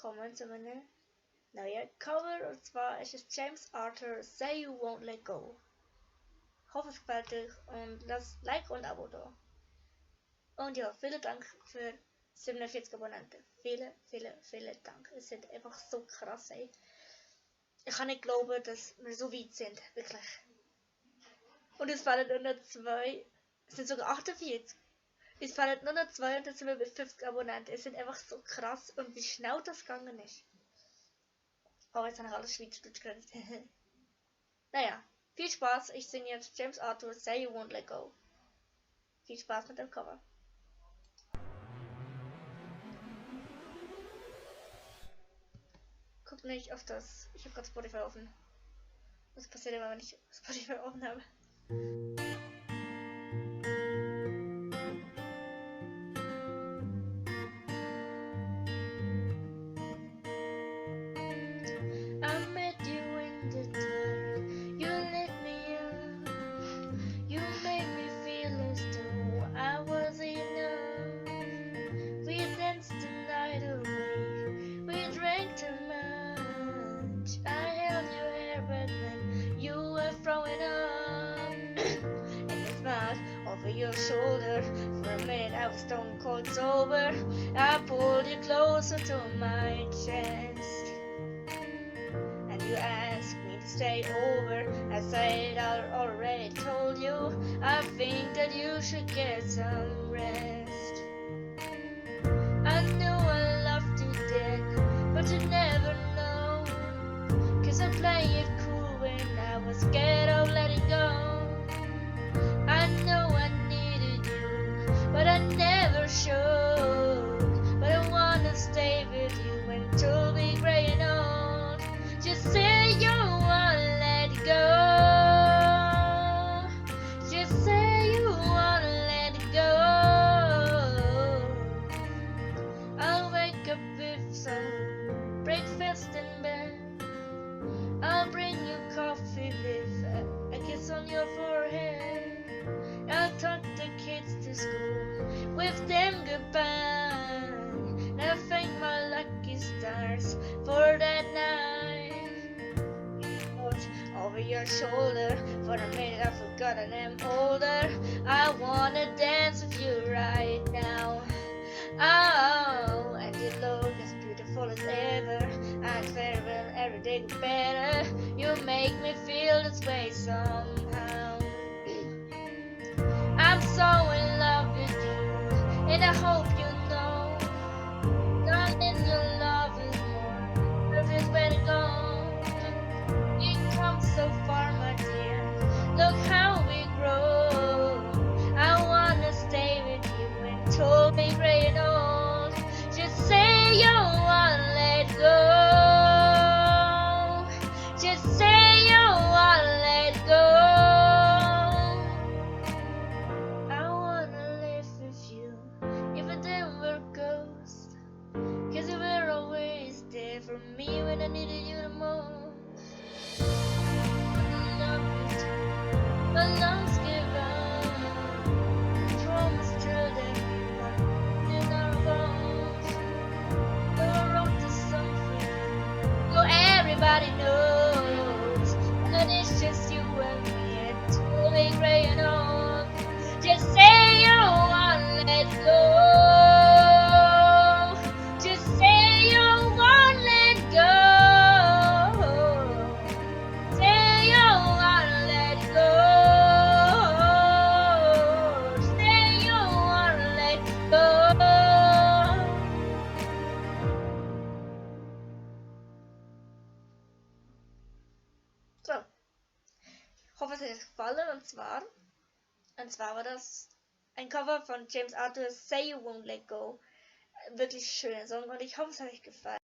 willkommen zu meinem neuen Cover. Und zwar ist es James Arthur Say You Won't Let Go. Ich hoffe, es gefällt euch und lasst Like und Abo da. Und ja, vielen Dank für 47 Abonnenten. Vielen Dank. Es sind einfach so krass, ey. Ich kann nicht glauben, dass wir so weit sind. Wirklich. Und es fehlen nur noch 2. Es sind sogar 48. Es fehlen nur noch 2 und dann sind wir mit 50 Abonnenten. Es sind einfach so krass und wie schnell das gegangen ist. Oh, jetzt habe ich alles Schweizerdeutsch geredet. Naja, viel Spaß. Ich singe jetzt James Arthur Say You Won't Let Go. Viel Spaß mit dem Cover. Guckt nicht auf das. Ich habe gerade Spotify offen. Was passiert immer, wenn ich Spotify offen habe? I met you in the dark. You lit me up. You made me feel as though I was enough. We danced the night away. We drank too much. I held your hair, but when you were throwing up, and I smiled over your shoulder. For a minute, I was stone cold sober. I pulled you closer to my chest, and you asked me to stay over. I said I already told you. I think that you should get some rest. I knew I loved you then, but you'd never know. 'Cause I played it cool when I was scared of letting go. I know I needed you, but I never showed. But I wanna stay with you until we gray and old. Just say you won't let go. Just say you won't let go. I'll wake up with some breakfast in bed. I'll bring you coffee with a kiss on your forehead. I'll talk the kids to school, with them goodbye. And I thank my lucky stars for that night. You looked over your shoulder. For a minute I forgot I am older. I wanna dance with you right now. Oh, and you look as beautiful as ever. And farewell, every day gets better. You make me feel this way somehow. I'm so in love with you, and I hope you know. Darling, your love is more perfect way to go. We've come so far, my dear. Look how we grow. I wanna stay with you until we gray and old. Just say you won't let go. Just say you won't let go. I wanna live with you, even though we're ghosts. 'Cause you were always there for me when I needed you the most. My lungs give up. Promise to everyone in our bones. So I wrote this song for you, so everybody knows that it's just you and me until we gray and old. Just say you won't let go. Just say you won't let go. Say you won't let go. Say you won't let go. So, ich hoffe, es hat euch gefallen. Und zwar war das ein Cover von James Arthur Say You Won't Let Go. Wirklich schöner Song und ich hoffe, es hat euch gefallen.